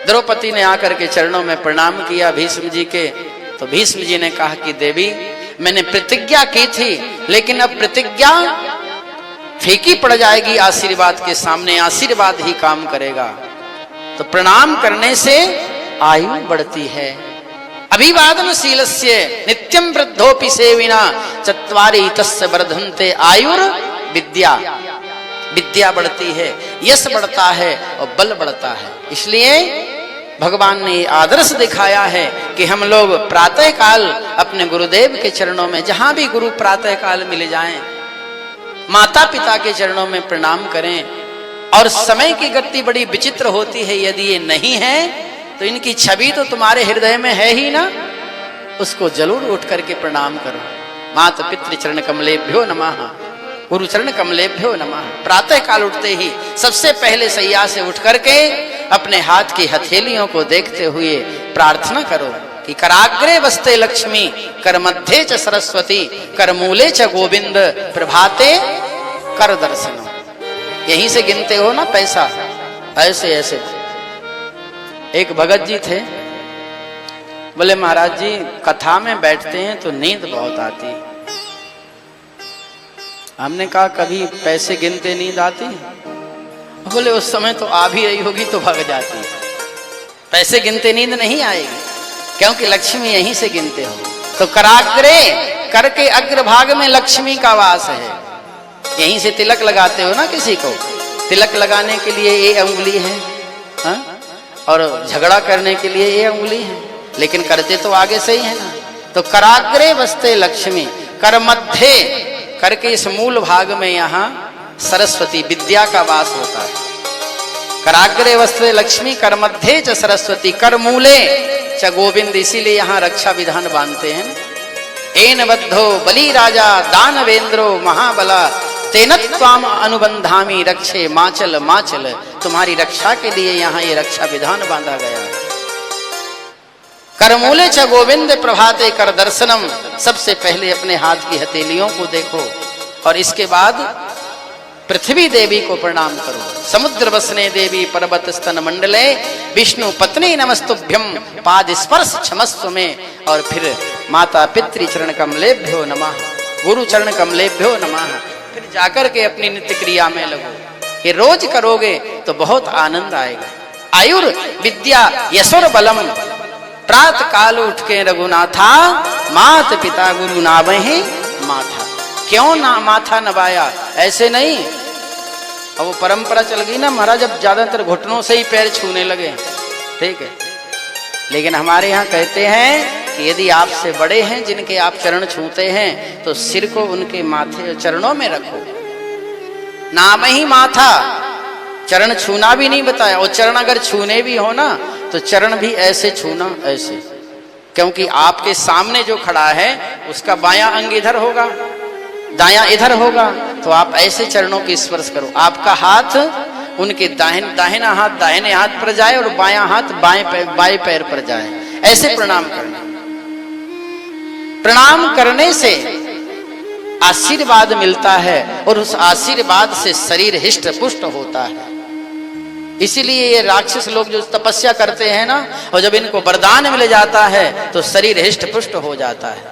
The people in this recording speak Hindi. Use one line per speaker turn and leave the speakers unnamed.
द्रौपदी ने आकर के चरणों में प्रणाम किया भीष्म जी के। तो भीष्म जी ने कहा कि देवी, मैंने प्रतिज्ञा की थी, लेकिन अब प्रतिज्ञा फीकी पड़ जाएगी आशीर्वाद के सामने, आशीर्वाद ही काम करेगा। तो प्रणाम करने से आयु बढ़ती है। अभिवादनशीलस्य नित्यं वृद्धोपि सेविना चत्वारि तस्य वर्धन्ते आयुर विद्या। विद्या बढ़ती है, यश बढ़ता है और बल बढ़ता है। इसलिए भगवान ने आदर्श दिखाया है कि हम लोग प्रातः काल अपने गुरुदेव के चरणों में, जहां भी गुरु प्रातः काल मिल जाएं, माता पिता के चरणों में प्रणाम करें। और समय की गति बड़ी विचित्र होती है, यदि ये नहीं है तो इनकी छवि तो तुम्हारे हृदय में है ही ना, उसको जरूर उठ करके प्रणाम करो। माता पितृ चरण कमलेभ्यो नमः, गुरु चरण कमलेभ्यो नमः। प्रातः काल उठते ही सबसे पहले सैया से उठ करके अपने हाथ की हथेलियों को देखते हुए प्रार्थना करो कि कराग्रे वस्ते लक्ष्मी, कर मध्य च सरस्वती, कर मूले च गोविंद, प्रभाते कर दर्शनम। यहीं से गिनते हो ना पैसा, ऐसे ऐसे। एक भगत जी थे, बोले महाराज जी कथा में बैठते हैं तो नींद बहुत आती है। हमने कहा कभी पैसे गिनते नींद आती? बोले उस समय तो आ भी रही होगी तो भाग जाती है, पैसे गिनते नींद नहीं आएगी, क्योंकि लक्ष्मी यहीं से गिनते हो। तो कराग्रे, करके अग्रभाग में लक्ष्मी का वास है। यहीं से तिलक लगाते हो ना, किसी को तिलक लगाने के लिए ये अंगुली है, हा? और झगड़ा करने के लिए ये अंगुली है, लेकिन करते तो आगे से ही है ना। तो कराग्रे वस्ते लक्ष्मी, कर मध्य, करके इस मूल भाग में यहाँ सरस्वती विद्या का वास होता है। कराग्रे वस्ते लक्ष्मी, कर मध्य च सरस्वती, कर मूले च गोविंद। इसीलिए यहाँ रक्षा विधान बांधते हैं। एन बद्धो बलि राजा दानवेंद्रो महाबला, तेन त्वाम अनुबंधामी रक्षे माचल माचल। तुम्हारी रक्षा के लिए यहाँ ये रक्षा विधान बांधा गया है। करमूले च गोविंद प्रभाते कर दर्शनम। सबसे पहले अपने हाथ की हथेलियों को देखो और इसके बाद पृथ्वी देवी को प्रणाम करो। समुद्र वसने देवी पर्वत स्तन मंडले, विष्णु पत्नी नमस्तुभ्यम पाद स्पर्श क्षमस्व में। और फिर माता पितृ चरण कमलेभ्यो नमः, गुरु चरण कमलेभ्यो नमः। फिर जाकर के अपनी नित्य क्रिया में लगो। ये रोज करोगे तो बहुत आनंद आएगा। आयुर विद्या यशोर बलम, प्रात काल उठ के रघुनाथा, मात पिता गुरु नावहि माथा। क्यों ना माथा नवाया? ऐसे नहीं, अब वो परंपरा चल गई ना महाराज, अब ज्यादातर घुटनों से ही पैर छूने लगे, ठीक है। लेकिन हमारे यहाँ कहते हैं कि यदि आपसे बड़े हैं जिनके आप चरण छूते हैं तो सिर को उनके माथे चरणों में रखो। नाम ही माथा, चरण छूना भी नहीं बताया। और चरण अगर छूने भी हो ना तो चरण भी ऐसे छूना, ऐसे, क्योंकि आपके सामने जो खड़ा है उसका बायां अंग इधर होगा, दायां इधर होगा, तो आप ऐसे चरणों की स्पर्श करो। आपका हाथ उनके दाहिना हाथ दाहिने हाथ पर जाए और बायां हाथ बाएं पैर पर जाए, ऐसे प्रणाम करना। प्रणाम करने से आशीर्वाद मिलता है और उस आशीर्वाद से शरीर हिष्ट पुष्ट होता है। इसीलिए ये राक्षस लोग जो तपस्या करते हैं ना, और जब इनको वरदान मिल जाता है तो शरीर हिष्ट पुष्ट हो जाता है।